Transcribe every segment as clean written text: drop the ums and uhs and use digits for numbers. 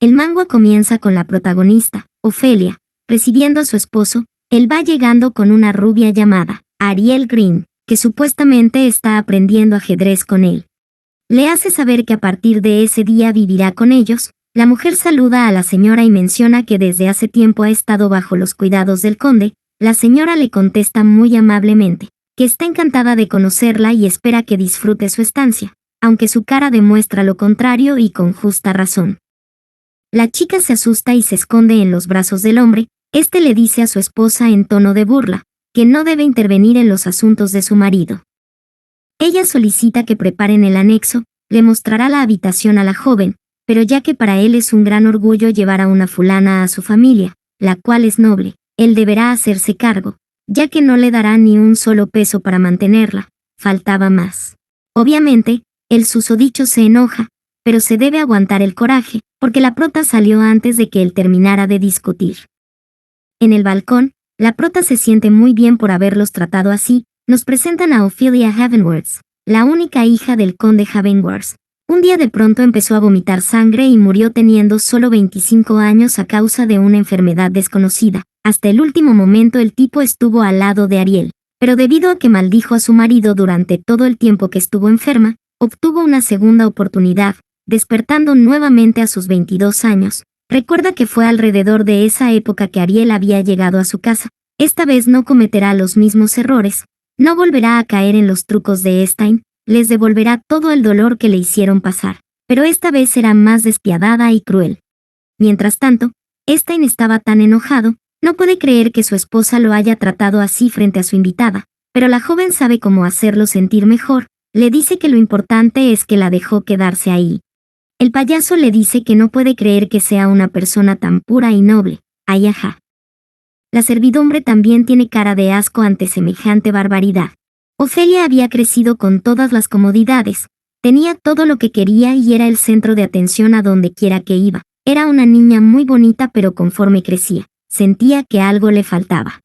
El manga comienza con la protagonista, Ofelia, recibiendo a su esposo. Él va llegando con una rubia llamada Ariel Green, que supuestamente está aprendiendo ajedrez con él. Le hace saber que a partir de ese día vivirá con ellos. La mujer saluda a la señora y menciona que desde hace tiempo ha estado bajo los cuidados del conde. La señora le contesta muy amablemente que está encantada de conocerla y espera que disfrute su estancia, aunque su cara demuestra lo contrario y con justa razón. La chica se asusta y se esconde en los brazos del hombre. Este le dice a su esposa en tono de burla que no debe intervenir en los asuntos de su marido. Ella solicita que preparen el anexo, le mostrará la habitación a la joven, pero ya que para él es un gran orgullo llevar a una fulana a su familia, la cual es noble, él deberá hacerse cargo, ya que no le dará ni un solo peso para mantenerla, faltaba más. Obviamente, el susodicho se enoja, pero se debe aguantar el coraje, porque la prota salió antes de que él terminara de discutir. En el balcón, la prota se siente muy bien por haberlos tratado así. Nos presentan a Ophelia Havenworth, la única hija del conde Havenworth. Un día de pronto empezó a vomitar sangre y murió teniendo solo 25 años a causa de una enfermedad desconocida. Hasta el último momento el tipo estuvo al lado de Ariel, pero debido a que maldijo a su marido durante todo el tiempo que estuvo enferma, obtuvo una segunda oportunidad, despertando nuevamente a sus 22 años. Recuerda que fue alrededor de esa época que Ariel había llegado a su casa. Esta vez no cometerá los mismos errores. No volverá a caer en los trucos de Stein, les devolverá todo el dolor que le hicieron pasar, pero esta vez será más despiadada y cruel. Mientras tanto, Stein estaba tan enojado, no puede creer que su esposa lo haya tratado así frente a su invitada, pero la joven sabe cómo hacerlo sentir mejor, le dice que lo importante es que la dejó quedarse ahí. El payaso le dice que no puede creer que sea una persona tan pura y noble, ay ajá. La servidumbre también tiene cara de asco ante semejante barbaridad. Ofelia había crecido con todas las comodidades, tenía todo lo que quería y era el centro de atención a donde quiera que iba. Era una niña muy bonita, pero conforme crecía, sentía que algo le faltaba.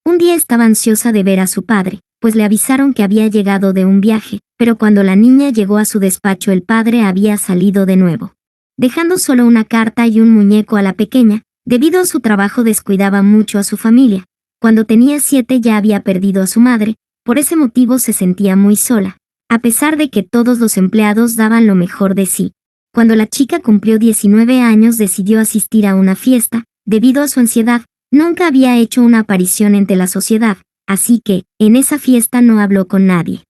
Un día estaba ansiosa de ver a su padre, pues le avisaron que había llegado de un viaje, pero cuando la niña llegó a su despacho el padre había salido de nuevo, dejando solo una carta y un muñeco a la pequeña. Debido a su trabajo descuidaba mucho a su familia. Cuando tenía 7 ya había perdido a su madre, por ese motivo se sentía muy sola, a pesar de que todos los empleados daban lo mejor de sí. Cuando la chica cumplió 19 años decidió asistir a una fiesta. Debido a su ansiedad, nunca había hecho una aparición ante la sociedad, así que, en esa fiesta no habló con nadie.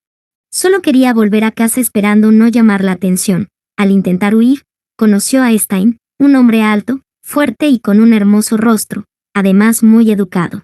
Solo quería volver a casa esperando no llamar la atención. Al intentar huir, conoció a Stein, un hombre alto, fuerte y con un hermoso rostro, además muy educado.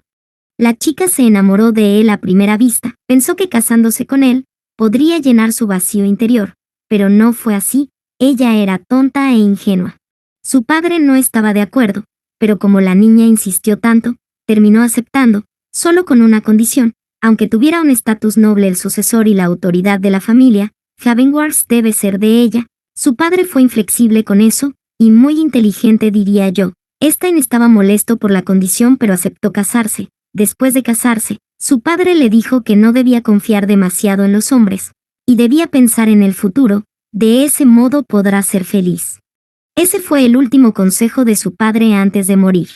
La chica se enamoró de él a primera vista, pensó que casándose con él, podría llenar su vacío interior, pero no fue así, ella era tonta e ingenua. Su padre no estaba de acuerdo, pero como la niña insistió tanto, terminó aceptando, solo con una condición, aunque tuviera un estatus noble el sucesor y la autoridad de la familia, Havenworth debe ser de ella. Su padre fue inflexible con eso, y muy inteligente diría yo. Stein estaba molesto por la condición pero aceptó casarse. Después de casarse, su padre le dijo que no debía confiar demasiado en los hombres, y debía pensar en el futuro, de ese modo podrá ser feliz. Ese fue el último consejo de su padre antes de morir.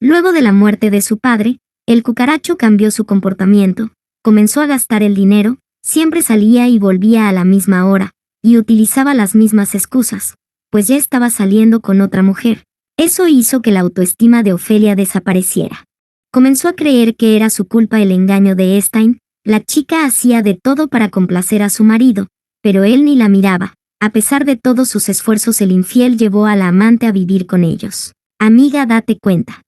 Luego de la muerte de su padre, el cucaracho cambió su comportamiento, comenzó a gastar el dinero, siempre salía y volvía a la misma hora, y utilizaba las mismas excusas, pues ya estaba saliendo con otra mujer. Eso hizo que la autoestima de Ofelia desapareciera. Comenzó a creer que era su culpa el engaño de Stein. La chica hacía de todo para complacer a su marido, pero él ni la miraba. A pesar de todos sus esfuerzos el infiel llevó a la amante a vivir con ellos. Amiga, date cuenta.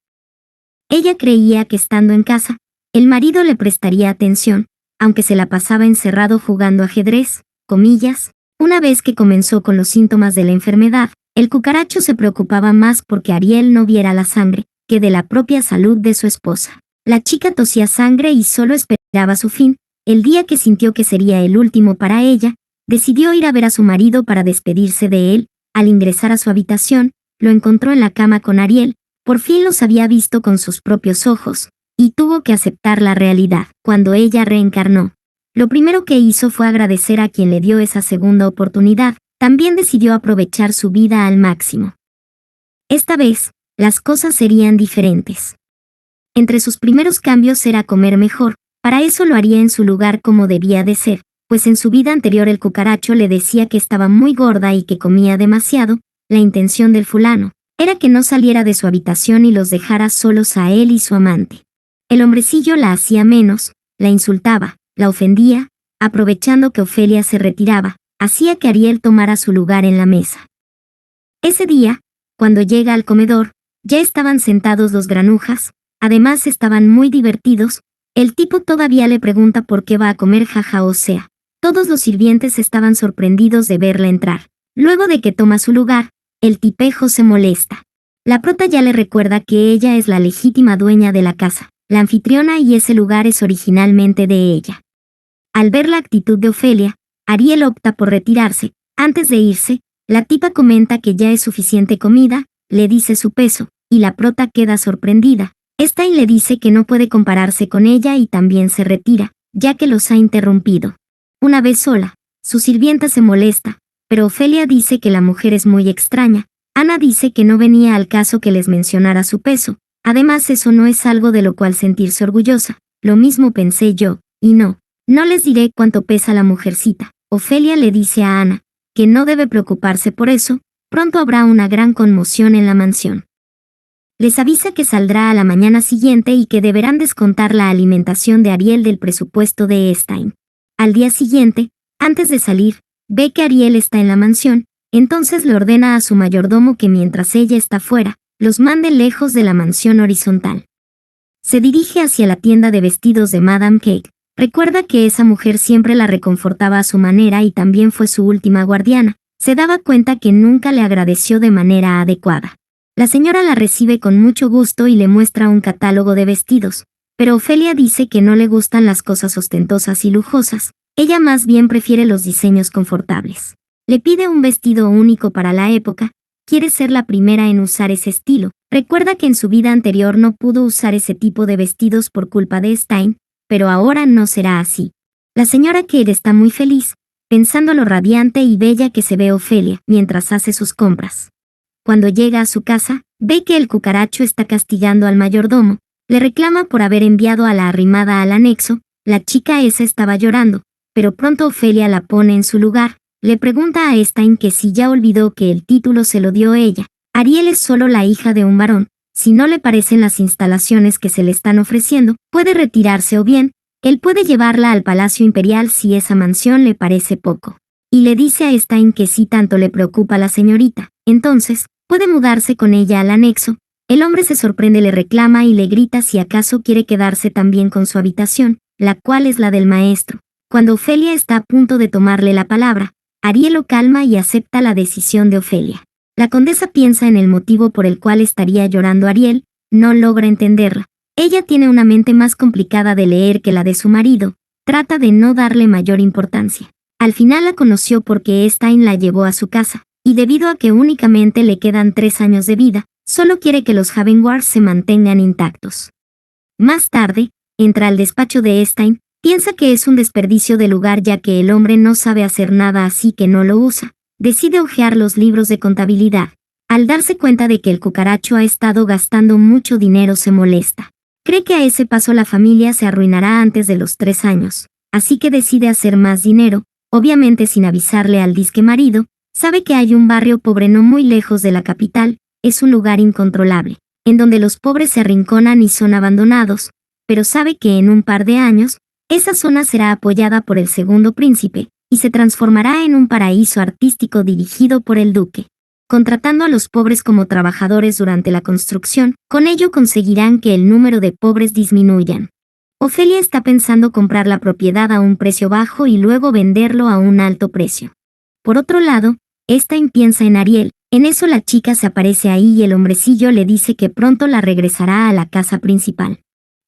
Ella creía que estando en casa, el marido le prestaría atención, aunque se la pasaba encerrado jugando ajedrez, comillas. Una vez que comenzó con los síntomas de la enfermedad, el cucaracho se preocupaba más porque Ariel no viera la sangre, que de la propia salud de su esposa. La chica tosía sangre y solo esperaba su fin. El día que sintió que sería el último para ella, decidió ir a ver a su marido para despedirse de él. Al ingresar a su habitación, lo encontró en la cama con Ariel. Por fin los había visto con sus propios ojos, y tuvo que aceptar la realidad. Cuando ella reencarnó, lo primero que hizo fue agradecer a quien le dio esa segunda oportunidad. También decidió aprovechar su vida al máximo. Esta vez, las cosas serían diferentes. Entre sus primeros cambios era comer mejor, para eso lo haría en su lugar como debía de ser, pues en su vida anterior el cucaracho le decía que estaba muy gorda y que comía demasiado. La intención del fulano era que no saliera de su habitación y los dejara solos a él y su amante. El hombrecillo la hacía menos, la insultaba, la ofendía, aprovechando que Ofelia se retiraba, hacía que Ariel tomara su lugar en la mesa. Ese día, cuando llega al comedor, ya estaban sentados los granujas, además estaban muy divertidos. El tipo todavía le pregunta por qué va a comer, jaja, o sea, todos los sirvientes estaban sorprendidos de verla entrar. Luego de que toma su lugar, el tipejo se molesta. La prota ya le recuerda que ella es la legítima dueña de la casa, la anfitriona, y ese lugar es originalmente de ella. Al ver la actitud de Ofelia, Ariel opta por retirarse. Antes de irse, la tipa comenta que ya es suficiente comida, le dice su peso, y la prota queda sorprendida. Stein le dice que no puede compararse con ella y también se retira, ya que los ha interrumpido. Una vez sola, su sirvienta se molesta, pero Ofelia dice que la mujer es muy extraña. Ana dice que no venía al caso que les mencionara su peso. Además, eso no es algo de lo cual sentirse orgullosa. Lo mismo pensé yo, y no les diré cuánto pesa la mujercita. Ofelia le dice a Ana que no debe preocuparse por eso, pronto habrá una gran conmoción en la mansión. Les avisa que saldrá a la mañana siguiente y que deberán descontar la alimentación de Ariel del presupuesto de Stein. Al día siguiente, antes de salir, ve que Ariel está en la mansión, entonces le ordena a su mayordomo que mientras ella está fuera, los mande lejos de la mansión horizontal. Se dirige hacia la tienda de vestidos de Madame Cake. Recuerda que esa mujer siempre la reconfortaba a su manera y también fue su última guardiana. Se daba cuenta que nunca le agradeció de manera adecuada. La señora la recibe con mucho gusto y le muestra un catálogo de vestidos, pero Ofelia dice que no le gustan las cosas ostentosas y lujosas. Ella más bien prefiere los diseños confortables. Le pide un vestido único para la época. Quiere ser la primera en usar ese estilo. Recuerda que en su vida anterior no pudo usar ese tipo de vestidos por culpa de Stein, pero ahora no será así. La señora Kate está muy feliz, pensando lo radiante y bella que se ve Ofelia mientras hace sus compras. Cuando llega a su casa, ve que el cucaracho está castigando al mayordomo, le reclama por haber enviado a la arrimada al anexo. La chica esa estaba llorando, pero pronto Ofelia la pone en su lugar. Le pregunta a Stein que si ya olvidó que el título se lo dio ella. Ariel es solo la hija de un varón. Si no le parecen las instalaciones que se le están ofreciendo, puede retirarse o bien, él puede llevarla al Palacio Imperial si esa mansión le parece poco. Y le dice a Stein que si tanto le preocupa a la señorita, entonces, puede mudarse con ella al anexo. El hombre se sorprende, le reclama y le grita si acaso quiere quedarse también con su habitación, la cual es la del maestro. Cuando Ofelia está a punto de tomarle la palabra, Ariel lo calma y acepta la decisión de Ofelia. La condesa piensa en el motivo por el cual estaría llorando Ariel, no logra entenderla. Ella tiene una mente más complicada de leer que la de su marido, trata de no darle mayor importancia. Al final la conoció porque Stein la llevó a su casa, y debido a que únicamente le quedan 3 años de vida, solo quiere que los Havenwars se mantengan intactos. Más tarde, entra al despacho de Stein, piensa que es un desperdicio de lugar ya que el hombre no sabe hacer nada así que no lo usa. Decide hojear los libros de contabilidad. Al darse cuenta de que el cucaracho ha estado gastando mucho dinero se molesta. Cree que a ese paso la familia se arruinará antes de los 3 años, así que decide hacer más dinero, obviamente sin avisarle al disque marido. Sabe que hay un barrio pobre no muy lejos de la capital, es un lugar incontrolable, en donde los pobres se arrinconan y son abandonados, pero sabe que en un par de años, esa zona será apoyada por el segundo príncipe, y se transformará en un paraíso artístico dirigido por el duque. Contratando a los pobres como trabajadores durante la construcción, con ello conseguirán que el número de pobres disminuyan. Ofelia está pensando comprar la propiedad a un precio bajo y luego venderlo a un alto precio. Por otro lado, Stein piensa en Ariel. En eso la chica se aparece ahí y el hombrecillo le dice que pronto la regresará a la casa principal.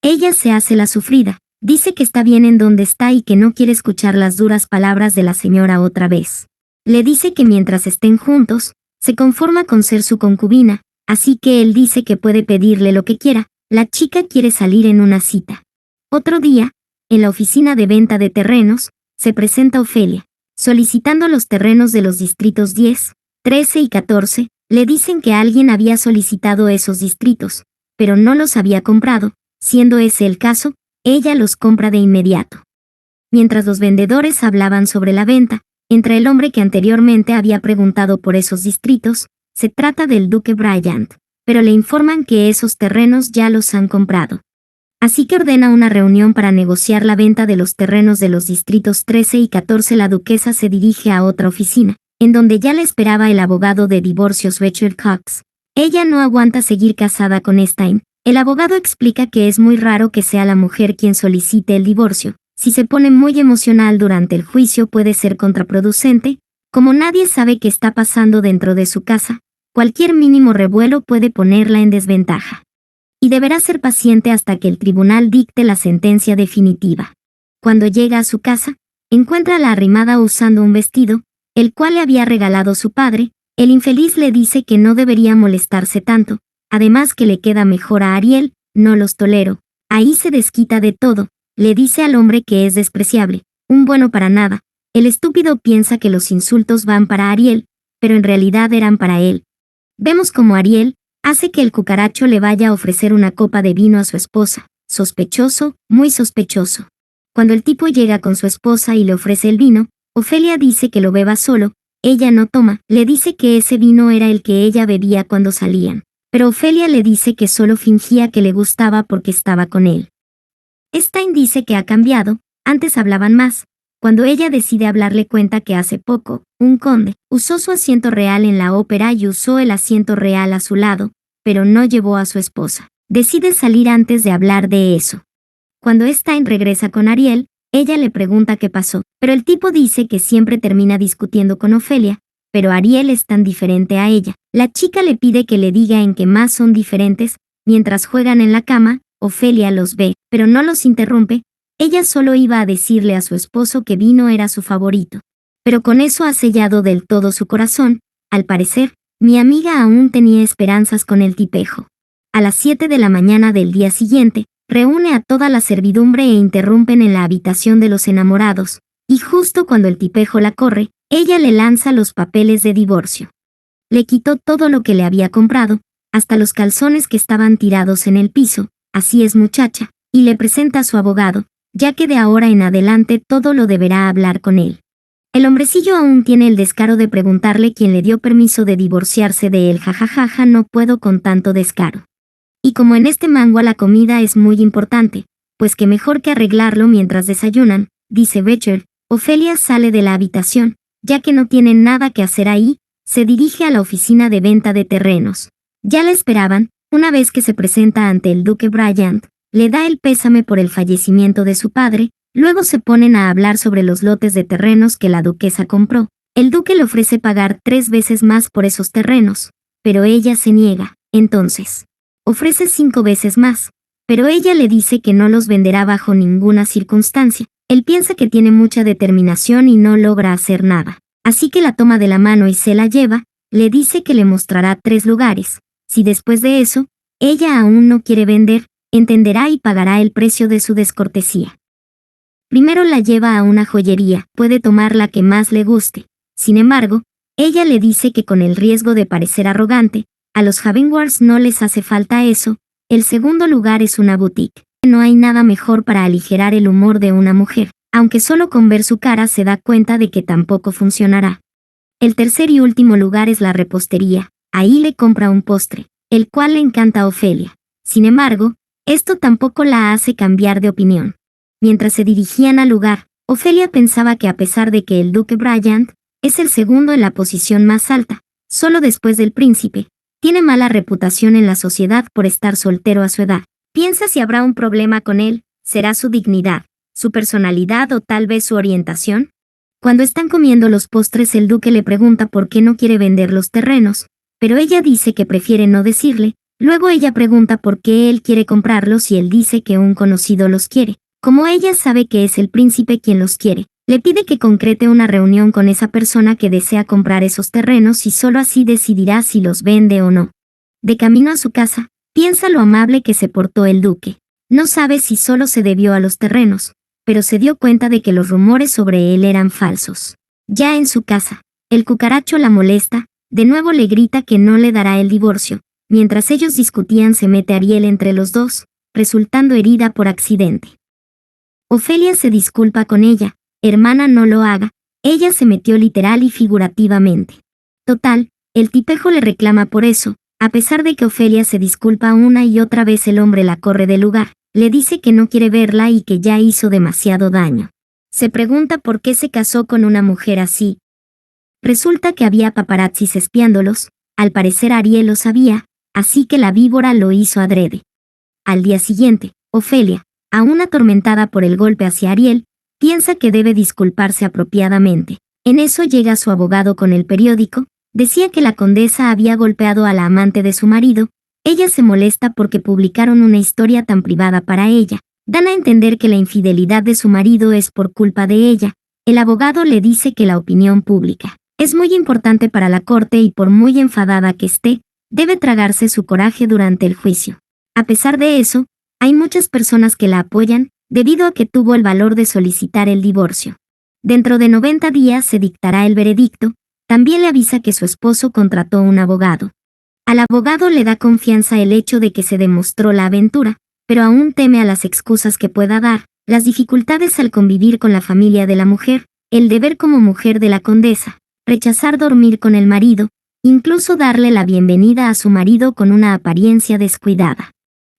Ella se hace la sufrida. Dice que está bien en donde está y que no quiere escuchar las duras palabras de la señora otra vez. Le dice que mientras estén juntos, se conforma con ser su concubina, así que él dice que puede pedirle lo que quiera. La chica quiere salir en una cita. Otro día, en la oficina de venta de terrenos, se presenta Ofelia, solicitando los terrenos de los distritos 10, 13 y 14, Le dicen que alguien había solicitado esos distritos, pero no los había comprado. Siendo ese el caso, ella los compra de inmediato. Mientras los vendedores hablaban sobre la venta, entra el hombre que anteriormente había preguntado por esos distritos. Se trata del duque Bryant, pero le informan que esos terrenos ya los han comprado. Así que ordena una reunión para negociar la venta de los terrenos de los distritos 13 y 14. La duquesa se dirige a otra oficina, en donde ya le esperaba el abogado de divorcios Richard Cox. Ella no aguanta seguir casada con Stein. El abogado explica que es muy raro que sea la mujer quien solicite el divorcio. Si se pone muy emocional durante el juicio puede ser contraproducente. Como nadie sabe qué está pasando dentro de su casa, cualquier mínimo revuelo puede ponerla en desventaja. Y deberá ser paciente hasta que el tribunal dicte la sentencia definitiva. Cuando llega a su casa, encuentra a la arrimada usando un vestido, el cual le había regalado su padre. El infeliz le dice que no debería molestarse tanto, además que le queda mejor a Ariel. No los tolero. Ahí se desquita de todo, le dice al hombre que es despreciable, un bueno para nada. El estúpido piensa que los insultos van para Ariel, pero en realidad eran para él. Vemos como Ariel hace que el cucaracho le vaya a ofrecer una copa de vino a su esposa. Sospechoso, muy sospechoso. Cuando el tipo llega con su esposa y le ofrece el vino, Ofelia dice que lo beba solo. Ella no toma, le dice que ese vino era el que ella bebía cuando salían. Pero Ofelia le dice que solo fingía que le gustaba porque estaba con él. Stein dice que ha cambiado, antes hablaban más. Cuando ella decide hablar le cuenta que hace poco, un conde usó su asiento real en la ópera y usó el asiento real a su lado, pero no llevó a su esposa. Decide salir antes de hablar de eso. Cuando Stein regresa con Ariel, ella le pregunta qué pasó, pero el tipo dice que siempre termina discutiendo con Ofelia, pero Ariel es tan diferente a ella. La chica le pide que le diga en qué más son diferentes. Mientras juegan en la cama, Ofelia los ve, pero no los interrumpe. Ella solo iba a decirle a su esposo que vino era su favorito. Pero con eso ha sellado del todo su corazón. Al parecer, mi amiga aún tenía esperanzas con el tipejo. A las 7 de la mañana del día siguiente, reúne a toda la servidumbre e interrumpen en la habitación de los enamorados, y justo cuando el tipejo la corre, ella le lanza los papeles de divorcio. Le quitó todo lo que le había comprado, hasta los calzones que estaban tirados en el piso. Así es, muchacha, y le presenta a su abogado, ya que de ahora en adelante todo lo deberá hablar con él. El hombrecillo aún tiene el descaro de preguntarle quién le dio permiso de divorciarse de él. Jajajaja, no puedo con tanto descaro. Y como en este mangua la comida es muy importante, pues que mejor que arreglarlo mientras desayunan, dice Richard. Ofelia sale de la habitación, ya que no tiene nada que hacer ahí, se dirige a la oficina de venta de terrenos. Ya la esperaban. Una vez que se presenta ante el duque Bryant, le da el pésame por el fallecimiento de su padre. Luego se ponen a hablar sobre los lotes de terrenos que la duquesa compró. El duque le ofrece pagar 3 veces más por esos terrenos, pero ella se niega. Entonces, ofrece 5 veces más, pero ella le dice que no los venderá bajo ninguna circunstancia. Él piensa que tiene mucha determinación y no logra hacer nada. Así que la toma de la mano y se la lleva. Le dice que le mostrará 3 lugares. Si después de eso, ella aún no quiere vender, entenderá y pagará el precio de su descortesía. Primero la lleva a una joyería, puede tomar la que más le guste. Sin embargo, ella le dice que con el riesgo de parecer arrogante, a los Havenwards no les hace falta eso. El segundo lugar es una boutique. No hay nada mejor para aligerar el humor de una mujer, aunque solo con ver su cara se da cuenta de que tampoco funcionará. El tercer y último lugar es la repostería. Ahí le compra un postre, el cual le encanta a Ofelia. Sin embargo, esto tampoco la hace cambiar de opinión. Mientras se dirigían al lugar, Ofelia pensaba que a pesar de que el duque Bryant es el segundo en la posición más alta, solo después del príncipe, tiene mala reputación en la sociedad por estar soltero a su edad. Piensa si habrá un problema con él, será su dignidad, su personalidad o tal vez su orientación. Cuando están comiendo los postres, el duque le pregunta por qué no quiere vender los terrenos, pero ella dice que prefiere no decirle. Luego ella pregunta por qué él quiere comprarlos y él dice que un conocido los quiere. Como ella sabe que es el príncipe quien los quiere, le pide que concrete una reunión con esa persona que desea comprar esos terrenos y solo así decidirá si los vende o no. De camino a su casa, piensa lo amable que se portó el duque. No sabe si solo se debió a los terrenos, pero se dio cuenta de que los rumores sobre él eran falsos. Ya en su casa, el cucaracho la molesta, de nuevo le grita que no le dará el divorcio. Mientras ellos discutían se mete Ariel entre los dos, resultando herida por accidente. Ofelia se disculpa con ella, hermana no lo haga, ella se metió literal y figurativamente. Total, el tipejo le reclama por eso, a pesar de que Ofelia se disculpa una y otra vez el hombre la corre del lugar, le dice que no quiere verla y que ya hizo demasiado daño. Se pregunta por qué se casó con una mujer así. Resulta que había paparazzis espiándolos, al parecer Ariel lo sabía, así que la víbora lo hizo adrede. Al día siguiente, Ofelia, aún atormentada por el golpe hacia Ariel, piensa que debe disculparse apropiadamente. En eso llega su abogado con el periódico, decía que la condesa había golpeado a la amante de su marido, ella se molesta porque publicaron una historia tan privada para ella, dan a entender que la infidelidad de su marido es por culpa de ella, el abogado le dice que la opinión pública es muy importante para la corte y por muy enfadada que esté, debe tragarse su coraje durante el juicio. A pesar de eso, hay muchas personas que la apoyan, debido a que tuvo el valor de solicitar el divorcio. Dentro de 90 días se dictará el veredicto, también le avisa que su esposo contrató un abogado. Al abogado le da confianza el hecho de que se demostró la aventura, pero aún teme a las excusas que pueda dar, las dificultades al convivir con la familia de la mujer, el deber como mujer de la condesa, rechazar dormir con el marido, incluso darle la bienvenida a su marido con una apariencia descuidada.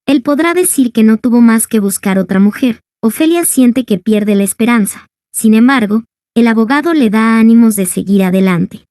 Él podrá decir que no tuvo más que buscar otra mujer. Ofelia siente que pierde la esperanza. Sin embargo, el abogado le da ánimos de seguir adelante.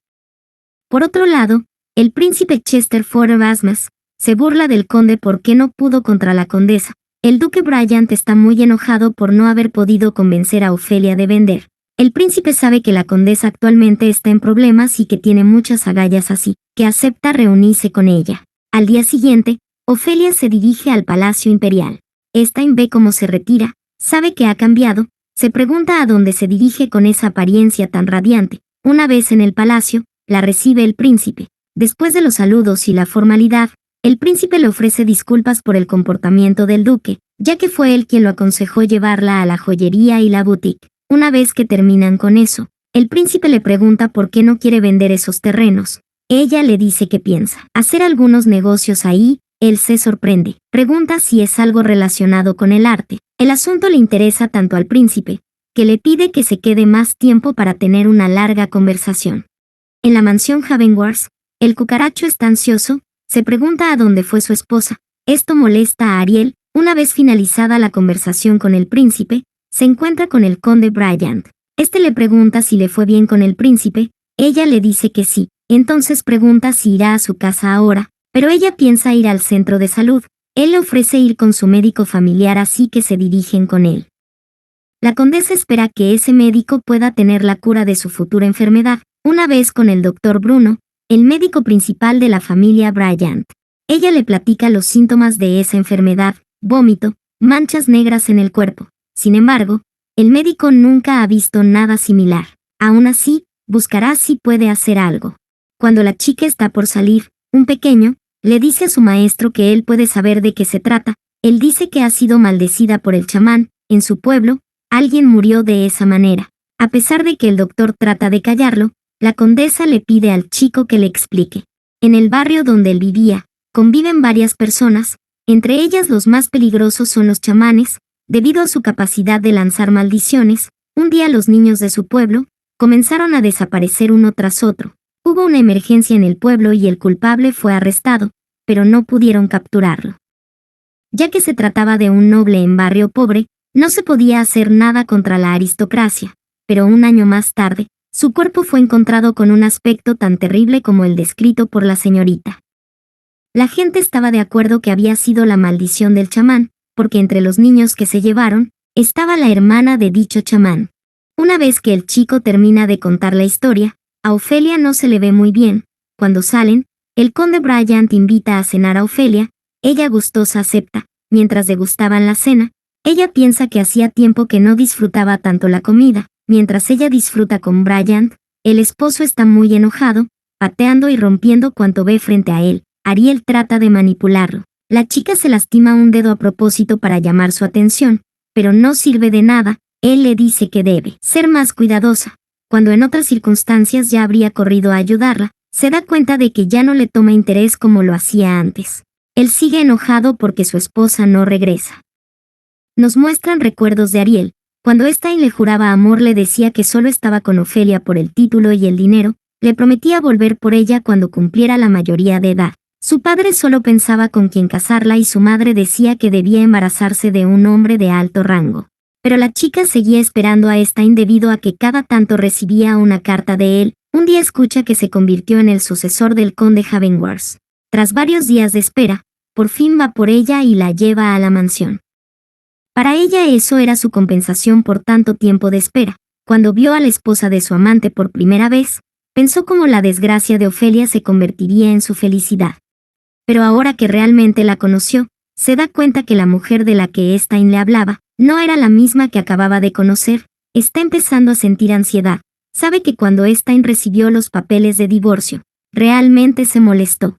Por otro lado, el príncipe Chester Erasmus se burla del conde porque no pudo contra la condesa. El duque Bryant está muy enojado por no haber podido convencer a Ofelia de vender. El príncipe sabe que la condesa actualmente está en problemas y que tiene muchas agallas así, que acepta reunirse con ella. Al día siguiente, Ofelia se dirige al Palacio Imperial. Stein ve cómo se retira, sabe que ha cambiado, se pregunta a dónde se dirige con esa apariencia tan radiante. Una vez en el palacio, la recibe el príncipe. Después de los saludos y la formalidad, el príncipe le ofrece disculpas por el comportamiento del duque, ya que fue él quien lo aconsejó llevarla a la joyería y la boutique. Una vez que terminan con eso, el príncipe le pregunta por qué no quiere vender esos terrenos. Ella le dice que piensa hacer algunos negocios ahí. Él se sorprende, pregunta si es algo relacionado con el arte. El asunto le interesa tanto al príncipe, que le pide que se quede más tiempo para tener una larga conversación. En la mansión Havenworth, el cucaracho está ansioso, se pregunta a dónde fue su esposa. Esto molesta a Ariel. Una vez finalizada la conversación con el príncipe, se encuentra con el conde Bryant. Este le pregunta si le fue bien con el príncipe, ella le dice que sí, entonces pregunta si irá a su casa ahora. Pero ella piensa ir al centro de salud. Él le ofrece ir con su médico familiar, así que se dirigen con él. La condesa espera que ese médico pueda tener la cura de su futura enfermedad. Una vez con el doctor Bruno, el médico principal de la familia Bryant. Ella le platica los síntomas de esa enfermedad: vómito, manchas negras en el cuerpo. Sin embargo, el médico nunca ha visto nada similar. Aún así, buscará si puede hacer algo. Cuando la chica está por salir, un pequeño le dice a su maestro que él puede saber de qué se trata. Él dice que ha sido maldecida por el chamán. En su pueblo, alguien murió de esa manera. A pesar de que el doctor trata de callarlo, la condesa le pide al chico que le explique. En el barrio donde él vivía, conviven varias personas, entre ellas los más peligrosos son los chamanes, debido a su capacidad de lanzar maldiciones. Un día los niños de su pueblo comenzaron a desaparecer uno tras otro. Hubo una emergencia en el pueblo y el culpable fue arrestado, pero no pudieron capturarlo. Ya que se trataba de un noble en barrio pobre, no se podía hacer nada contra la aristocracia, pero un año más tarde, su cuerpo fue encontrado con un aspecto tan terrible como el descrito por la señorita. La gente estaba de acuerdo que había sido la maldición del chamán, porque entre los niños que se llevaron, estaba la hermana de dicho chamán. Una vez que el chico termina de contar la historia, a Ofelia no se le ve muy bien. Cuando salen, el conde Bryant invita a cenar a Ofelia, ella gustosa acepta. Mientras degustaban la cena, ella piensa que hacía tiempo que no disfrutaba tanto la comida. Mientras ella disfruta con Bryant, el esposo está muy enojado, pateando y rompiendo cuanto ve frente a él. Ariel trata de manipularlo. La chica se lastima un dedo a propósito para llamar su atención, pero no sirve de nada. Él le dice que debe ser más cuidadosa, cuando en otras circunstancias ya habría corrido a ayudarla. se da cuenta de que ya no le toma interés como lo hacía antes. Él sigue enojado porque su esposa no regresa. Nos muestran recuerdos de Ariel. Cuando Stein le juraba amor, le decía que solo estaba con Ofelia por el título y el dinero, le prometía volver por ella cuando cumpliera la mayoría de edad. Su padre solo pensaba con quién casarla y su madre decía que debía embarazarse de un hombre de alto rango. Pero la chica seguía esperando a Stein debido a que cada tanto recibía una carta de él. Un día escucha que se convirtió en el sucesor del conde Havenworth. Tras varios días de espera, por fin va por ella y la lleva a la mansión. Para ella eso era su compensación por tanto tiempo de espera. Cuando vio a la esposa de su amante por primera vez, pensó cómo la desgracia de Ofelia se convertiría en su felicidad. Pero ahora que realmente la conoció, se da cuenta que la mujer de la que Stein le hablaba no era la misma que acababa de conocer. Está empezando a sentir ansiedad. Sabe que cuando Stein recibió los papeles de divorcio, realmente se molestó.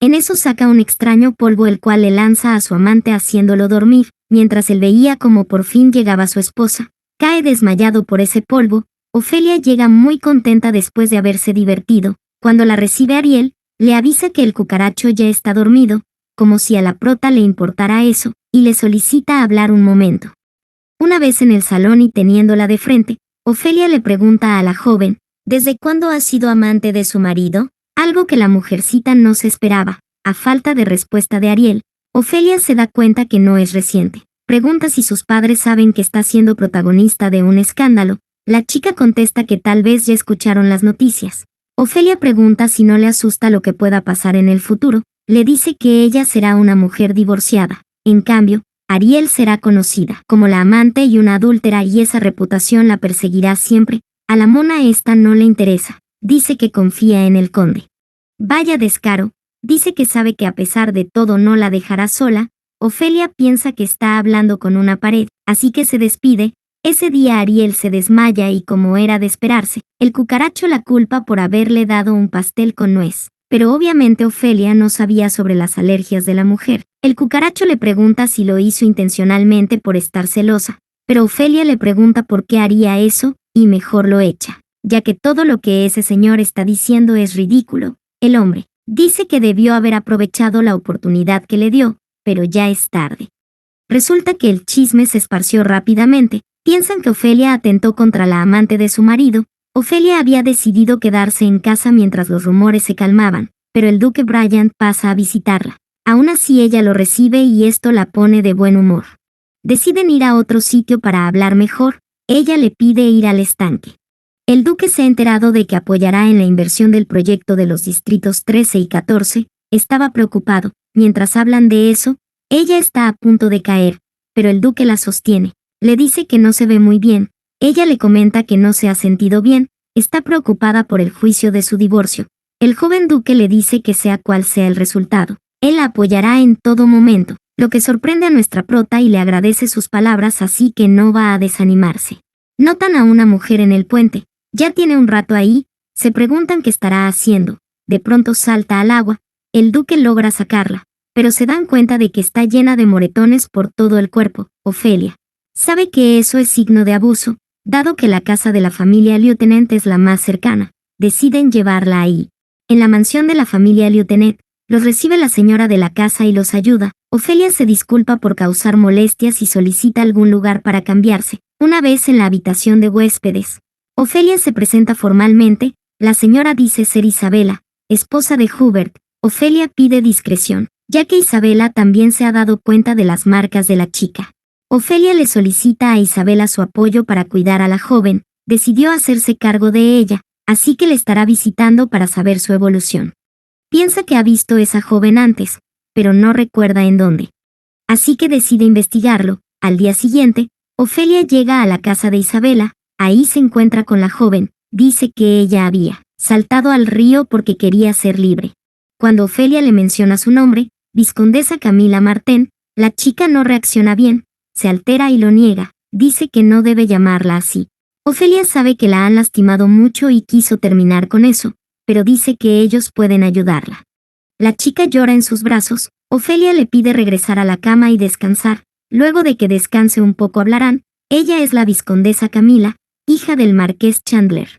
En eso saca un extraño polvo el cual le lanza a su amante haciéndolo dormir. Mientras él veía cómo por fin llegaba su esposa, cae desmayado por ese polvo. Ofelia llega muy contenta después de haberse divertido. Cuando la recibe Ariel, le avisa que el cucaracho ya está dormido, como si a la prota le importara eso, y le solicita hablar un momento. Una vez en el salón y teniéndola de frente, Ofelia le pregunta a la joven, ¿desde cuándo ha sido amante de su marido? Algo que la mujercita no se esperaba. A falta de respuesta de Ariel, Ofelia se da cuenta que no es reciente. Pregunta si sus padres saben que está siendo protagonista de un escándalo. La chica contesta que tal vez ya escucharon las noticias. Ofelia pregunta si no le asusta lo que pueda pasar en el futuro. Le dice que ella será una mujer divorciada. En cambio, Ariel será conocida como la amante y una adúltera y esa reputación la perseguirá siempre. A la mona esta no le interesa. Dice que confía en el conde. Vaya descaro. Dice que sabe que a pesar de todo no la dejará sola. Ofelia piensa que está hablando con una pared, así que se despide. Ese día Ariel se desmaya y como era de esperarse, el cucaracho la culpa por haberle dado un pastel con nuez. Pero obviamente Ofelia no sabía sobre las alergias de la mujer. El cucaracho le pregunta si lo hizo intencionalmente por estar celosa, pero Ofelia le pregunta por qué haría eso, y mejor lo echa, ya que todo lo que ese señor está diciendo es ridículo. El hombre dice que debió haber aprovechado la oportunidad que le dio, pero ya es tarde. Resulta que el chisme se esparció rápidamente. Piensan que Ofelia atentó contra la amante de su marido. Ofelia había decidido quedarse en casa mientras los rumores se calmaban, pero el duque Bryant pasa a visitarla. Aún así ella lo recibe y esto la pone de buen humor. Deciden ir a otro sitio para hablar mejor. Ella le pide ir al estanque. El duque se ha enterado de que apoyará en la inversión del proyecto de los distritos 13 y 14. Estaba preocupado. Mientras hablan de eso, ella está a punto de caer, pero el duque la sostiene. Le dice que no se ve muy bien. Ella le comenta que no se ha sentido bien, está preocupada por el juicio de su divorcio. El joven duque le dice que sea cual sea el resultado, él la apoyará en todo momento, lo que sorprende a nuestra prota y le agradece sus palabras, así que no va a desanimarse. Notan a una mujer en el puente, ya tiene un rato ahí, se preguntan qué estará haciendo. De pronto salta al agua, el duque logra sacarla, pero se dan cuenta de que está llena de moretones por todo el cuerpo. Ofelia sabe que eso es signo de abuso, dado que la casa de la familia Lieutenant es la más cercana. Deciden llevarla ahí. En la mansión de la familia Lieutenant, los recibe la señora de la casa y los ayuda. Ofelia se disculpa por causar molestias y solicita algún lugar para cambiarse. Una vez en la habitación de huéspedes, Ofelia se presenta formalmente. La señora dice ser Isabela, esposa de Hubert. Ofelia pide discreción, ya que Isabela también se ha dado cuenta de las marcas de la chica. Ofelia le solicita a Isabela su apoyo para cuidar a la joven. Decidió hacerse cargo de ella, así que le estará visitando para saber su evolución. Piensa que ha visto esa joven antes, pero no recuerda en dónde. Así que decide investigarlo. Al día siguiente, Ofelia llega a la casa de Isabela. Ahí se encuentra con la joven. Dice que ella había saltado al río porque quería ser libre. Cuando Ofelia le menciona su nombre, Viscondesa Camila Martin, la chica no reacciona bien, se altera y lo niega, dice que no debe llamarla así. Ofelia sabe que la han lastimado mucho y quiso terminar con eso, pero dice que ellos pueden ayudarla. La chica llora en sus brazos. Ofelia le pide regresar a la cama y descansar. Luego de que descanse un poco hablarán. Ella es la Viscondesa Camila, hija del marqués Chandler.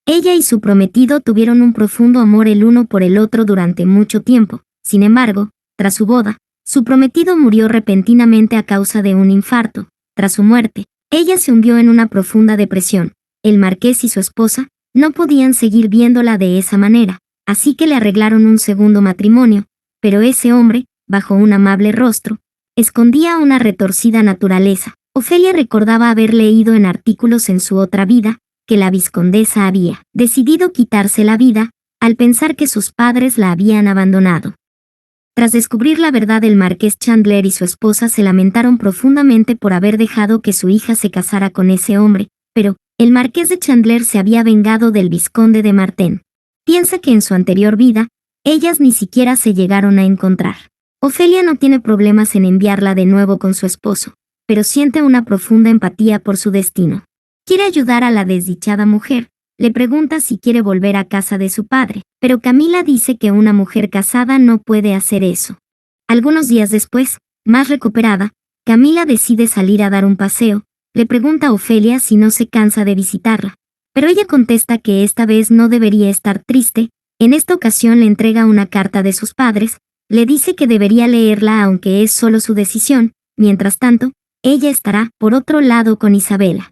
Ella y su prometido tuvieron un profundo amor el uno por el otro durante mucho tiempo. Sin embargo, tras su boda, su prometido murió repentinamente a causa de un infarto. Tras su muerte, ella se hundió en una profunda depresión. El marqués y su esposa no podían seguir viéndola de esa manera, así que le arreglaron un segundo matrimonio, pero ese hombre, bajo un amable rostro, escondía una retorcida naturaleza. Ofelia recordaba haber leído en artículos en su otra vida que la vizcondesa había decidido quitarse la vida al pensar que sus padres la habían abandonado. Tras descubrir la verdad, el marqués Chandler y su esposa se lamentaron profundamente por haber dejado que su hija se casara con ese hombre, pero el marqués de Chandler se había vengado del vizconde de Martin. Piensa que en su anterior vida, ellas ni siquiera se llegaron a encontrar. Ofelia no tiene problemas en enviarla de nuevo con su esposo, pero siente una profunda empatía por su destino. Quiere ayudar a la desdichada mujer, le pregunta si quiere volver a casa de su padre, pero Camila dice que una mujer casada no puede hacer eso. Algunos días después, más recuperada, Camila decide salir a dar un paseo, le pregunta a Ofelia si no se cansa de visitarla, pero ella contesta que esta vez no debería estar triste. En esta ocasión le entrega una carta de sus padres, le dice que debería leerla aunque es solo su decisión. Mientras tanto, ella estará, por otro lado, con Isabela.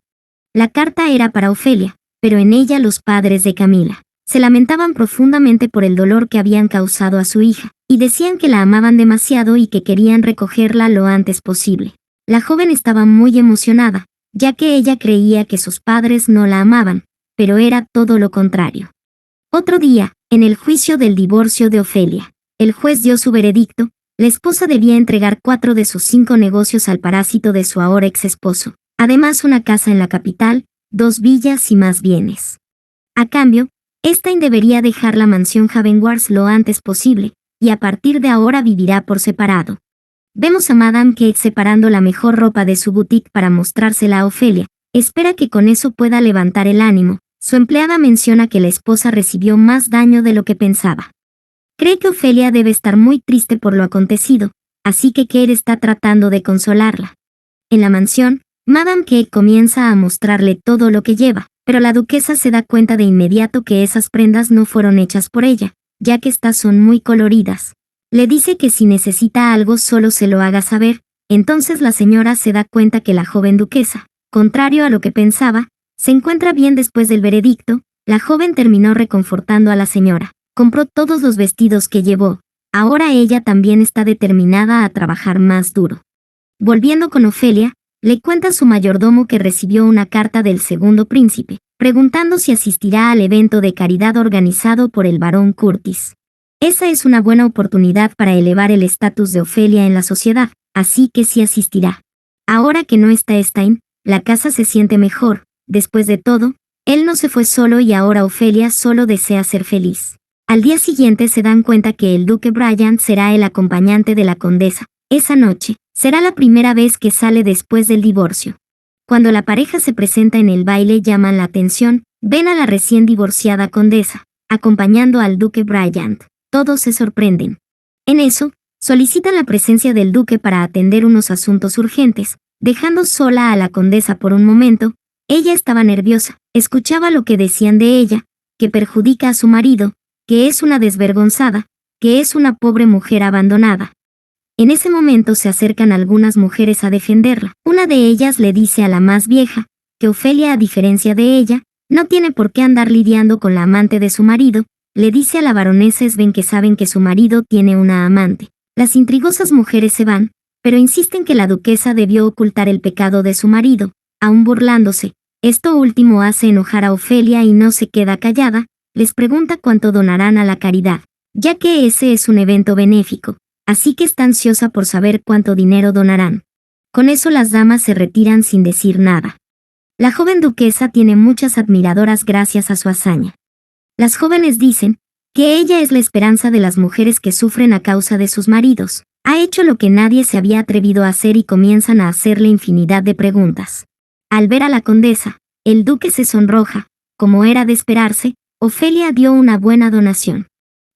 La carta era para Ofelia, pero en ella los padres de Camila se lamentaban profundamente por el dolor que habían causado a su hija, y decían que la amaban demasiado y que querían recogerla lo antes posible. La joven estaba muy emocionada, ya que ella creía que sus padres no la amaban, pero era todo lo contrario. Otro día, en el juicio del divorcio de Ofelia, el juez dio su veredicto. La esposa debía entregar 4 de sus 5 negocios al parásito de su ahora ex esposo, además una casa en la capital, 2 villas y más bienes. A cambio, Stein debería dejar la mansión Havenwars lo antes posible, y a partir de ahora vivirá por separado. Vemos a Madame Kate separando la mejor ropa de su boutique para mostrársela a Ofelia. Espera que con eso pueda levantar el ánimo. Su empleada menciona que la esposa recibió más daño de lo que pensaba. Cree que Ofelia debe estar muy triste por lo acontecido, así que Kate está tratando de consolarla. En la mansión, Madame Kate comienza a mostrarle todo lo que lleva, pero la duquesa se da cuenta de inmediato que esas prendas no fueron hechas por ella, ya que estas son muy coloridas. Le dice que si necesita algo solo se lo haga saber. Entonces la señora se da cuenta que la joven duquesa, contrario a lo que pensaba, se encuentra bien después del veredicto. La joven terminó reconfortando a la señora. Compró todos los vestidos que llevó. Ahora ella también está determinada a trabajar más duro. Volviendo con Ofelia, le cuenta a su mayordomo que recibió una carta del segundo príncipe, preguntando si asistirá al evento de caridad organizado por el barón Curtis. Esa es una buena oportunidad para elevar el estatus de Ofelia en la sociedad, así que sí asistirá. Ahora que no está Stein, la casa se siente mejor. Después de todo, él no se fue solo y ahora Ofelia solo desea ser feliz. Al día siguiente se dan cuenta que el duque Bryant será el acompañante de la condesa. Esa noche, será la primera vez que sale después del divorcio. Cuando la pareja se presenta en el baile llaman la atención, ven a la recién divorciada condesa, acompañando al duque Bryant. Todos se sorprenden. En eso, solicitan la presencia del duque para atender unos asuntos urgentes, dejando sola a la condesa por un momento. Ella estaba nerviosa, escuchaba lo que decían de ella, que perjudica a su marido, que es una desvergonzada, que es una pobre mujer abandonada. En ese momento se acercan algunas mujeres a defenderla. Una de ellas le dice a la más vieja, que Ofelia, a diferencia de ella, no tiene por qué andar lidiando con la amante de su marido. Le dice a la baronesa Sven que saben que su marido tiene una amante. Las intrigosas mujeres se van, pero insisten que la duquesa debió ocultar el pecado de su marido, aún burlándose. Esto último hace enojar a Ofelia y no se queda callada. Les pregunta cuánto donarán a la caridad, ya que ese es un evento benéfico, así que está ansiosa por saber cuánto dinero donarán. Con eso las damas se retiran sin decir nada. La joven duquesa tiene muchas admiradoras gracias a su hazaña. Las jóvenes dicen que ella es la esperanza de las mujeres que sufren a causa de sus maridos. Ha hecho lo que nadie se había atrevido a hacer y comienzan a hacerle infinidad de preguntas. Al ver a la condesa, el duque se sonroja. Como era de esperarse, Ofelia dio una buena donación.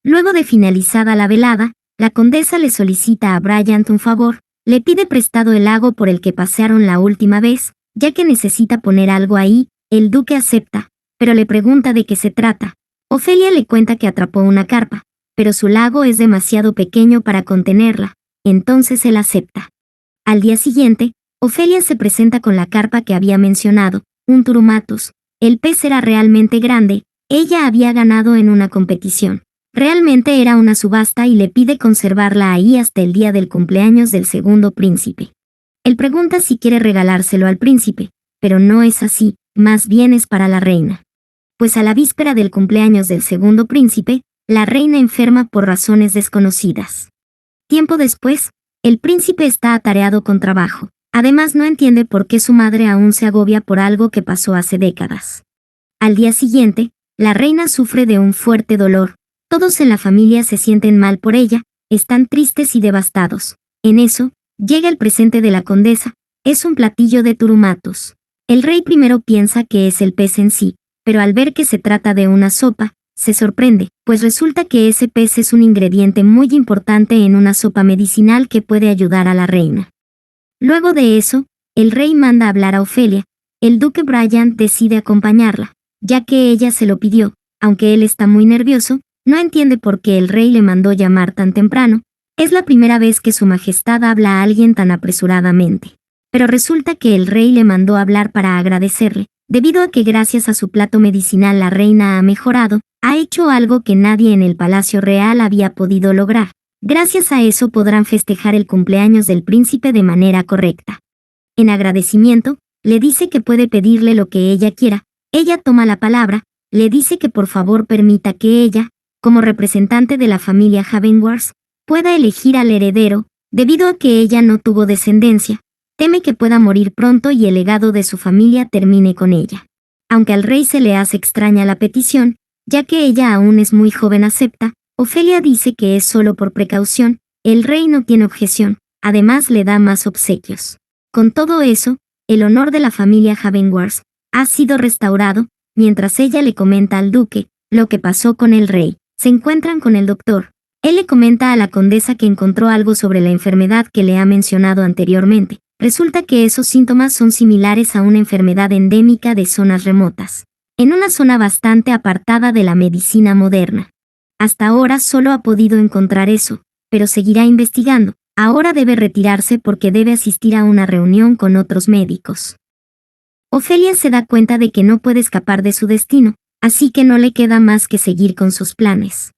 Luego de finalizada la velada, la condesa le solicita a Bryant un favor, le pide prestado el lago por el que pasearon la última vez, ya que necesita poner algo ahí. El duque acepta, pero le pregunta de qué se trata. Ofelia le cuenta que atrapó una carpa, pero su lago es demasiado pequeño para contenerla, entonces él acepta. Al día siguiente, Ofelia se presenta con la carpa que había mencionado, un turumatus. El pez era realmente grande, ella había ganado en una competición. Realmente era una subasta y le pide conservarla ahí hasta el día del cumpleaños del segundo príncipe. Él pregunta si quiere regalárselo al príncipe, pero no es así, más bien es para la reina. Pues a la víspera del cumpleaños del segundo príncipe, la reina enferma por razones desconocidas. Tiempo después, el príncipe está atareado con trabajo. Además no entiende por qué su madre aún se agobia por algo que pasó hace décadas. Al día siguiente, la reina sufre de un fuerte dolor. Todos en la familia se sienten mal por ella, están tristes y devastados. En eso, llega el presente de la condesa, es un platillo de turumatus. El rey primero piensa que es el pez en sí, pero al ver que se trata de una sopa, se sorprende, pues resulta que ese pez es un ingrediente muy importante en una sopa medicinal que puede ayudar a la reina. Luego de eso, el rey manda hablar a Ofelia. El duque Brian decide acompañarla, ya que ella se lo pidió, aunque él está muy nervioso, no entiende por qué el rey le mandó llamar tan temprano. Es la primera vez que su majestad habla a alguien tan apresuradamente. Pero resulta que el rey le mandó hablar para agradecerle, debido a que gracias a su plato medicinal la reina ha mejorado, ha hecho algo que nadie en el palacio real había podido lograr. Gracias a eso podrán festejar el cumpleaños del príncipe de manera correcta. En agradecimiento, le dice que puede pedirle lo que ella quiera. Ella toma la palabra, le dice que por favor permita que ella, como representante de la familia Havenwars, pueda elegir al heredero, debido a que ella no tuvo descendencia. Teme que pueda morir pronto y el legado de su familia termine con ella. Aunque al rey se le hace extraña la petición, ya que ella aún es muy joven, acepta. Ofelia dice que es solo por precaución, el rey no tiene objeción, además le da más obsequios. Con todo eso, el honor de la familia Havenwars ha sido restaurado, mientras ella le comenta al duque lo que pasó con el rey. Se encuentran con el doctor. Él le comenta a la condesa que encontró algo sobre la enfermedad que le ha mencionado anteriormente. Resulta que esos síntomas son similares a una enfermedad endémica de zonas remotas, en una zona bastante apartada de la medicina moderna. Hasta ahora solo ha podido encontrar eso, pero seguirá investigando. Ahora debe retirarse porque debe asistir a una reunión con otros médicos. Ofelia se da cuenta de que no puede escapar de su destino, así que no le queda más que seguir con sus planes.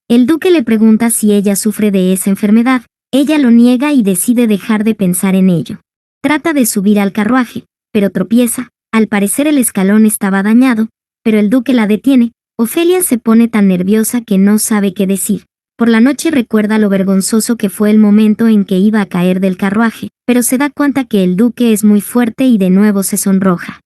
El duque le pregunta si ella sufre de esa enfermedad. Ella lo niega y decide dejar de pensar en ello. Trata de subir al carruaje, pero tropieza. Al parecer el escalón estaba dañado, pero el duque la detiene. Ofelia se pone tan nerviosa que no sabe qué decir. Por la noche recuerda lo vergonzoso que fue el momento en que iba a caer del carruaje, pero se da cuenta que el duque es muy fuerte y de nuevo se sonroja.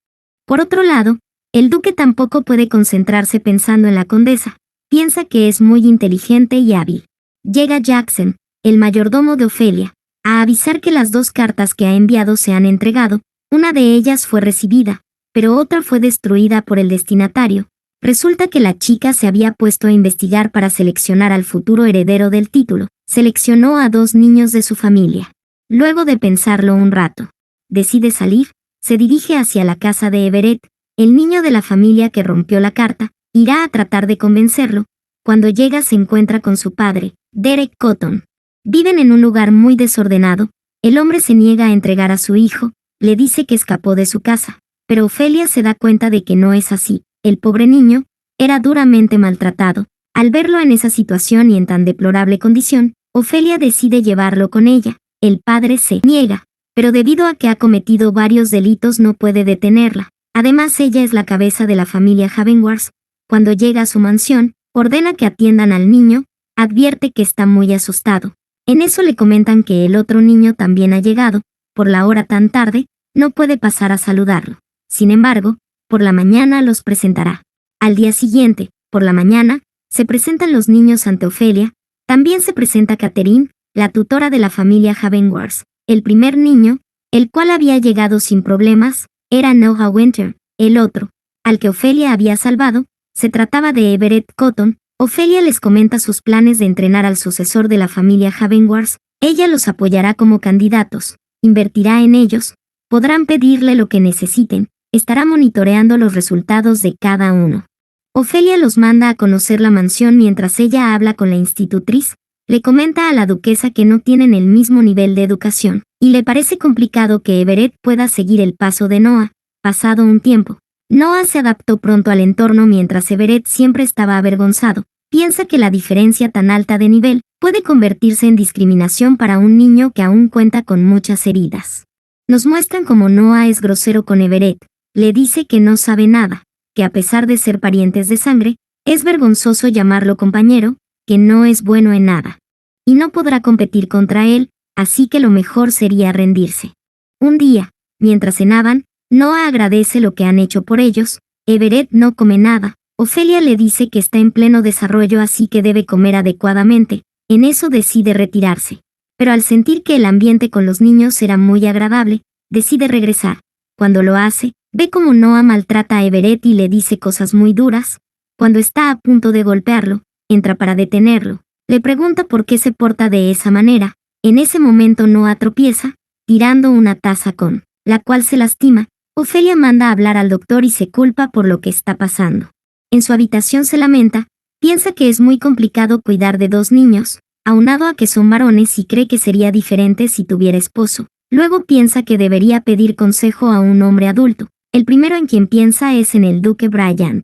Por otro lado, el duque tampoco puede concentrarse pensando en la condesa. Piensa que es muy inteligente y hábil. Llega Jackson, el mayordomo de Ofelia, a avisar que las 2 cartas que ha enviado se han entregado. Una de ellas fue recibida, pero otra fue destruida por el destinatario. Resulta que la chica se había puesto a investigar para seleccionar al futuro heredero del título. Seleccionó a 2 niños de su familia. Luego de pensarlo un rato, decide salir, se dirige hacia la casa de Everett, el niño de la familia que rompió la carta, irá a tratar de convencerlo. Cuando llega se encuentra con su padre, Derek Cotton. Viven en un lugar muy desordenado. El hombre se niega a entregar a su hijo, le dice que escapó de su casa, pero Ofelia se da cuenta de que no es así. El pobre niño era duramente maltratado. Al verlo en esa situación y en tan deplorable condición, Ofelia decide llevarlo con ella. El padre se niega, pero debido a que ha cometido varios delitos no puede detenerla. Además ella es la cabeza de la familia Havenwars. Cuando llega a su mansión, ordena que atiendan al niño, advierte que está muy asustado. En eso le comentan que el otro niño también ha llegado. Por la hora tan tarde, no puede pasar a saludarlo. Sin embargo, por la mañana los presentará. Al día siguiente, por la mañana, se presentan los niños ante Ofelia. También se presenta Catherine, la tutora de la familia Havenwars. El primer niño, el cual había llegado sin problemas, era Noah Winter. El otro, al que Ofelia había salvado, se trataba de Everett Cotton. Ofelia les comenta sus planes de entrenar al sucesor de la familia Havenwars. Ella los apoyará como candidatos, invertirá en ellos, podrán pedirle lo que necesiten. estará monitoreando los resultados de cada uno. Ofelia los manda a conocer la mansión mientras ella habla con la institutriz. Le comenta a la duquesa que no tienen el mismo nivel de educación, y le parece complicado que Everett pueda seguir el paso de Noah. Pasado un tiempo, Noah se adaptó pronto al entorno mientras Everett siempre estaba avergonzado. Piensa que la diferencia tan alta de nivel puede convertirse en discriminación para un niño que aún cuenta con muchas heridas. Nos muestran cómo Noah es grosero con Everett. Le dice que no sabe nada, que a pesar de ser parientes de sangre, es vergonzoso llamarlo compañero, que no es bueno en nada. Y no podrá competir contra él, así que lo mejor sería rendirse. Un día, mientras cenaban, Noah agradece lo que han hecho por ellos. Everett no come nada. Ofelia le dice que está en pleno desarrollo así que debe comer adecuadamente. En eso decide retirarse. Pero al sentir que el ambiente con los niños era muy agradable, decide regresar. Cuando lo hace, ve cómo Noah maltrata a Everett y le dice cosas muy duras. Cuando está a punto de golpearlo, entra para detenerlo. Le pregunta por qué se porta de esa manera. En ese momento Noah tropieza, tirando una taza con la cual se lastima. Ofelia manda a hablar al doctor y se culpa por lo que está pasando. En su habitación se lamenta, piensa que es muy complicado cuidar de dos niños, aunado a que son varones y cree que sería diferente si tuviera esposo. Luego piensa que debería pedir consejo a un hombre adulto. El primero en quien piensa es en el duque Bryant.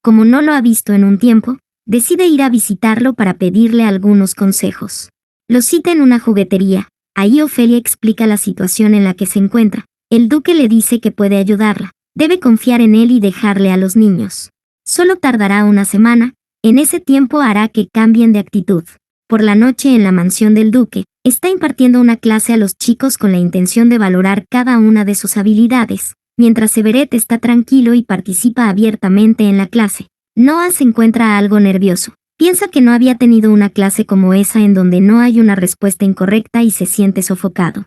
Como no lo ha visto en un tiempo, decide ir a visitarlo para pedirle algunos consejos. Lo cita en una juguetería. Ahí Ofelia explica la situación en la que se encuentra. El duque le dice que puede ayudarla. Debe confiar en él y dejarle a los niños. Solo tardará una semana. En ese tiempo hará que cambien de actitud. Por la noche en la mansión del duque, está impartiendo una clase a los chicos con la intención de valorar cada una de sus habilidades. Mientras Everett está tranquilo y participa abiertamente en la clase, Noah se encuentra algo nervioso. Piensa que no había tenido una clase como esa en donde no hay una respuesta incorrecta y se siente sofocado.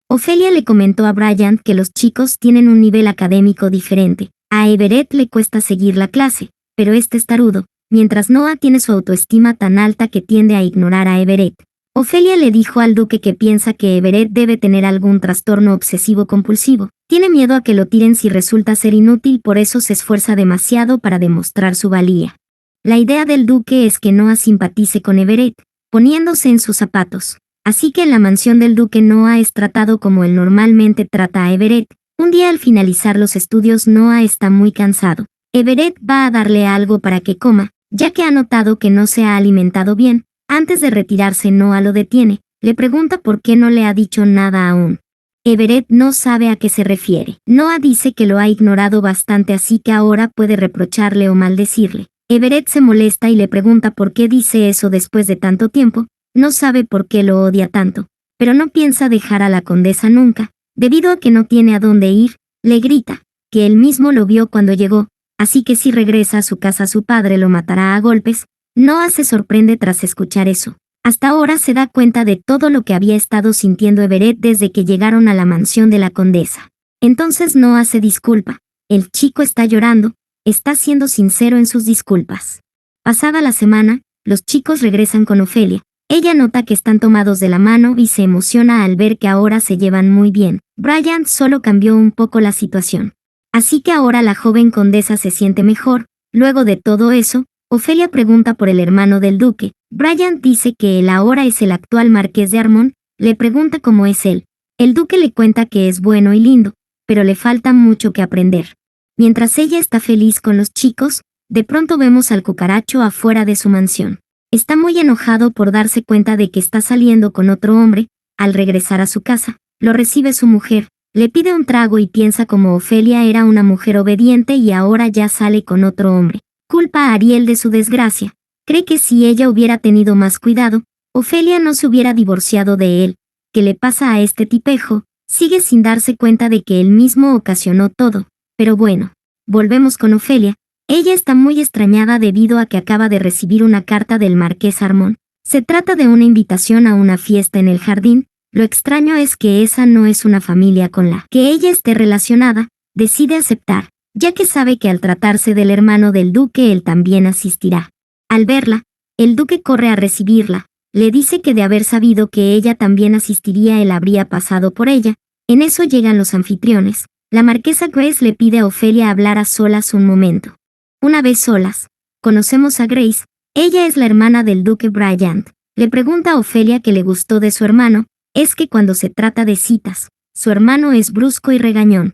Ofelia le comentó a Bryant que los chicos tienen un nivel académico diferente. A Everett le cuesta seguir la clase, pero es testarudo, mientras Noah tiene su autoestima tan alta que tiende a ignorar a Everett. Ofelia le dijo al duque que piensa que Everett debe tener algún trastorno obsesivo-compulsivo. Tiene miedo a que lo tiren si resulta ser inútil, por eso se esfuerza demasiado para demostrar su valía. La idea del duque es que Noah simpatice con Everett, poniéndose en sus zapatos. Así que en la mansión del duque Noah es tratado como él normalmente trata a Everett. Un día al finalizar los estudios Noah está muy cansado. Everett va a darle algo para que coma, ya que ha notado que no se ha alimentado bien. Antes de retirarse Noah lo detiene, le pregunta por qué no le ha dicho nada aún. Everett no sabe a qué se refiere. Noah dice que lo ha ignorado bastante así que ahora puede reprocharle o maldecirle. Everett se molesta y le pregunta por qué dice eso después de tanto tiempo. No sabe por qué lo odia tanto, pero no piensa dejar a la condesa nunca. Debido a que no tiene a dónde ir, le grita, que él mismo lo vio cuando llegó, así que si regresa a su casa su padre lo matará a golpes. Noah se sorprende tras escuchar eso. Hasta ahora se da cuenta de todo lo que había estado sintiendo Everett desde que llegaron a la mansión de la condesa. Entonces Noah se disculpa. El chico está llorando, está siendo sincero en sus disculpas. Pasada la semana, los chicos regresan con Ofelia. Ella nota que están tomados de la mano y se emociona al ver que ahora se llevan muy bien. Bryant solo cambió un poco la situación. Así que ahora la joven condesa se siente mejor. Luego de todo eso, Ofelia pregunta por el hermano del duque. Bryant dice que él ahora es el actual marqués de Armón. Le pregunta cómo es él. El duque le cuenta que es bueno y lindo, pero le falta mucho que aprender. Mientras ella está feliz con los chicos, de pronto vemos al cucaracho afuera de su mansión. Está muy enojado por darse cuenta de que está saliendo con otro hombre. Al regresar a su casa, lo recibe su mujer, le pide un trago y piensa como Ofelia era una mujer obediente y ahora ya sale con otro hombre. Culpa a Ariel de su desgracia. Cree que si ella hubiera tenido más cuidado, Ofelia no se hubiera divorciado de él. ¿Qué le pasa a este tipejo? Sigue sin darse cuenta de que él mismo ocasionó todo. Pero bueno, volvemos con Ofelia. Ella está muy extrañada debido a que acaba de recibir una carta del marqués Armón. Se trata de una invitación a una fiesta en el jardín. Lo extraño es que esa no es una familia con la que ella esté relacionada. Decide aceptar, ya que sabe que al tratarse del hermano del duque él también asistirá. Al verla, el duque corre a recibirla. Le dice que de haber sabido que ella también asistiría él habría pasado por ella. En eso llegan los anfitriones. La marquesa Grace le pide a Ofelia hablar a solas un momento. Una vez solas, conocemos a Grace. Ella es la hermana del duque Bryant. Le pregunta a Ofelia qué le gustó de su hermano. Es que cuando se trata de citas, su hermano es brusco y regañón.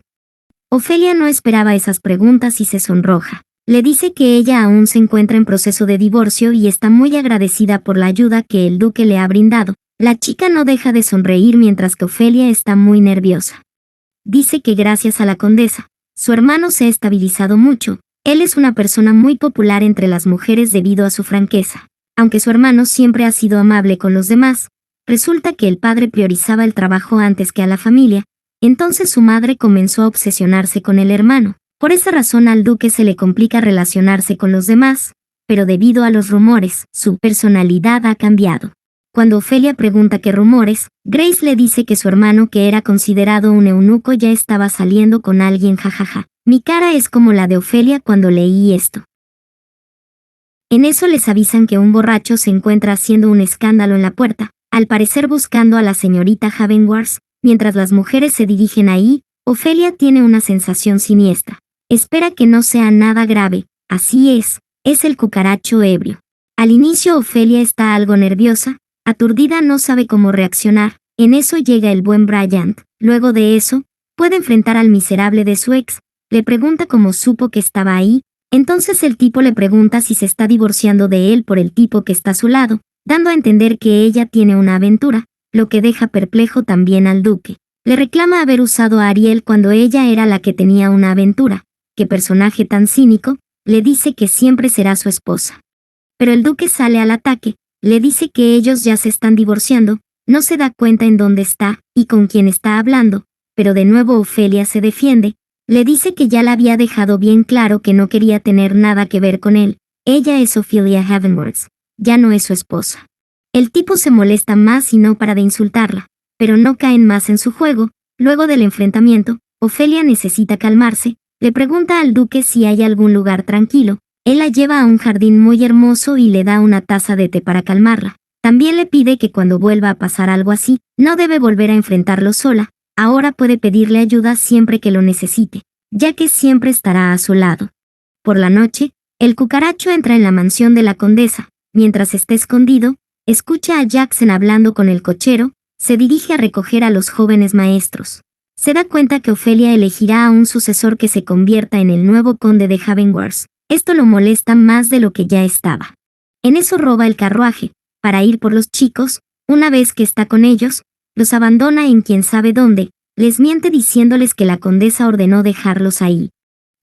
Ofelia no esperaba esas preguntas y se sonroja. Le dice que ella aún se encuentra en proceso de divorcio y está muy agradecida por la ayuda que el duque le ha brindado. La chica no deja de sonreír mientras que Ofelia está muy nerviosa. Dice que gracias a la condesa, su hermano se ha estabilizado mucho. Él es una persona muy popular entre las mujeres debido a su franqueza. Aunque su hermano siempre ha sido amable con los demás, resulta que el padre priorizaba el trabajo antes que a la familia, entonces su madre comenzó a obsesionarse con el hermano. Por esa razón al duque se le complica relacionarse con los demás, pero debido a los rumores, su personalidad ha cambiado. Cuando Ofelia pregunta qué rumores, Grace le dice que su hermano, que era considerado un eunuco, ya estaba saliendo con alguien, jajaja. Mi cara es como la de Ofelia cuando leí esto. En eso les avisan que un borracho se encuentra haciendo un escándalo en la puerta, al parecer buscando a la señorita Havenworth. Mientras las mujeres se dirigen ahí, Ofelia tiene una sensación siniestra. Espera que no sea nada grave. Así es el cucaracho ebrio. Al inicio Ofelia está algo nerviosa, aturdida, no sabe cómo reaccionar. En eso llega el buen Bryant. Luego de eso, puede enfrentar al miserable de su ex. Le pregunta cómo supo que estaba ahí. Entonces el tipo le pregunta si se está divorciando de él por el tipo que está a su lado, dando a entender que ella tiene una aventura, lo que deja perplejo también al duque. Le reclama haber usado a Ariel cuando ella era la que tenía una aventura. Qué personaje tan cínico. Le dice que siempre será su esposa. Pero el duque sale al ataque. Le dice que ellos ya se están divorciando, no se da cuenta en dónde está y con quién está hablando, pero de nuevo Ofelia se defiende. Le dice que ya la había dejado bien claro que no quería tener nada que ver con él. Ella es Ophelia Havenworth, ya no es su esposa. El tipo se molesta más y no para de insultarla, pero no caen más en su juego. Luego del enfrentamiento, Ofelia necesita calmarse, le pregunta al duque si hay algún lugar tranquilo. Él la lleva a un jardín muy hermoso y le da una taza de té para calmarla. También le pide que cuando vuelva a pasar algo así, no debe volver a enfrentarlo sola. Ahora puede pedirle ayuda siempre que lo necesite, ya que siempre estará a su lado. Por la noche, el cucaracho entra en la mansión de la condesa. Mientras está escondido, escucha a Jackson hablando con el cochero, se dirige a recoger a los jóvenes maestros. Se da cuenta que Ofelia elegirá a un sucesor que se convierta en el nuevo conde de Havenworth. Esto lo molesta más de lo que ya estaba. En eso roba el carruaje, para ir por los chicos. Una vez que está con ellos, los abandona en quién sabe dónde, les miente diciéndoles que la condesa ordenó dejarlos ahí.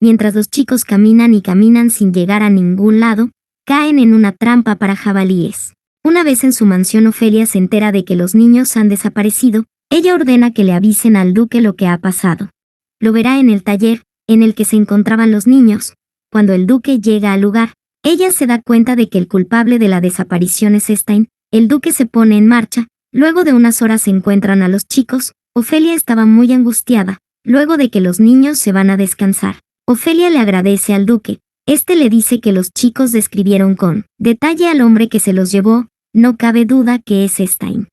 Mientras los chicos caminan y caminan sin llegar a ningún lado, caen en una trampa para jabalíes. Una vez en su mansión Ofelia se entera de que los niños han desaparecido. Ella ordena que le avisen al duque lo que ha pasado. Lo verá en el taller, en el que se encontraban los niños. Cuando el duque llega al lugar, ella se da cuenta de que el culpable de la desaparición es Stein. El duque se pone en marcha. Luego de unas horas se encuentran a los chicos. Ofelia estaba muy angustiada, luego de que los niños se van a descansar. Ofelia le agradece al duque. Este le dice que los chicos describieron con detalle al hombre que se los llevó. No cabe duda que es Stein.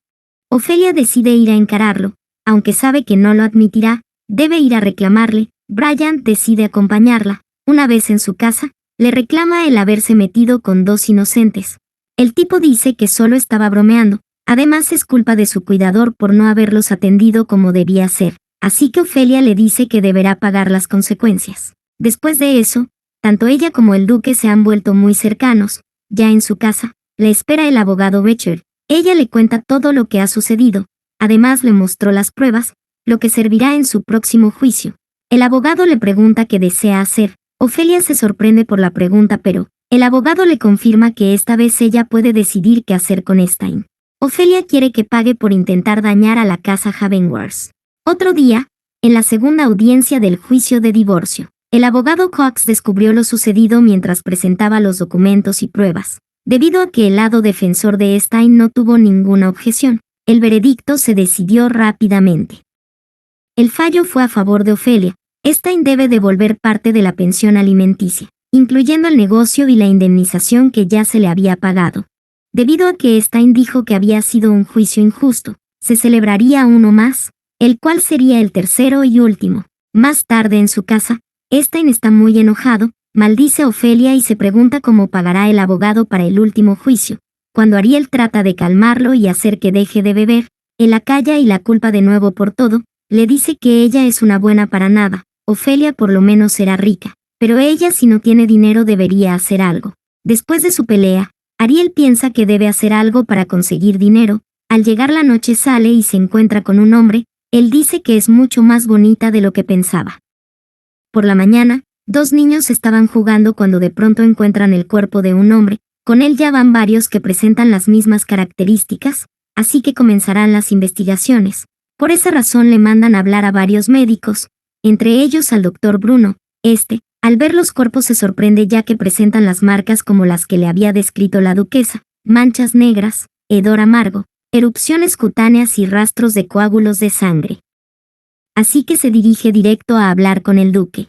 Ofelia decide ir a encararlo, aunque sabe que no lo admitirá, debe ir a reclamarle. Bryant decide acompañarla. Una vez en su casa, le reclama el haberse metido con dos inocentes. El tipo dice que solo estaba bromeando, además es culpa de su cuidador por no haberlos atendido como debía ser, así que Ofelia le dice que deberá pagar las consecuencias. Después de eso, tanto ella como el duque se han vuelto muy cercanos. Ya en su casa, le espera el abogado Richard. Ella le cuenta todo lo que ha sucedido, además le mostró las pruebas, lo que servirá en su próximo juicio. El abogado le pregunta qué desea hacer. Ofelia se sorprende por la pregunta, pero el abogado le confirma que esta vez ella puede decidir qué hacer con Stein. Ofelia quiere que pague por intentar dañar a la casa Havenworth. Otro día, en la segunda audiencia del juicio de divorcio, el abogado Cox descubrió lo sucedido mientras presentaba los documentos y pruebas. Debido a que el lado defensor de Stein no tuvo ninguna objeción, el veredicto se decidió rápidamente. El fallo fue a favor de Ofelia. Stein debe devolver parte de la pensión alimenticia, incluyendo el negocio y la indemnización que ya se le había pagado. Debido a que Stein dijo que había sido un juicio injusto, se celebraría uno más, el cual sería el tercero y último. Más tarde en su casa, Stein está muy enojado, maldice a Ofelia y se pregunta cómo pagará el abogado para el último juicio. Cuando Ariel trata de calmarlo y hacer que deje de beber, él la calla y la culpa de nuevo por todo, le dice que ella es una buena para nada. Ofelia por lo menos será rica, pero ella si no tiene dinero debería hacer algo. Después de su pelea, Ariel piensa que debe hacer algo para conseguir dinero. Al llegar la noche sale y se encuentra con un hombre. Él dice que es mucho más bonita de lo que pensaba. Por la mañana, dos niños estaban jugando cuando de pronto encuentran el cuerpo de un hombre. Con él ya van varios que presentan las mismas características, así que comenzarán las investigaciones. Por esa razón le mandan hablar a varios médicos, entre ellos al doctor Bruno. Al ver los cuerpos se sorprende ya que presentan las marcas como las que le había descrito la duquesa: manchas negras, hedor amargo, erupciones cutáneas y rastros de coágulos de sangre. Así que se dirige directo a hablar con el duque.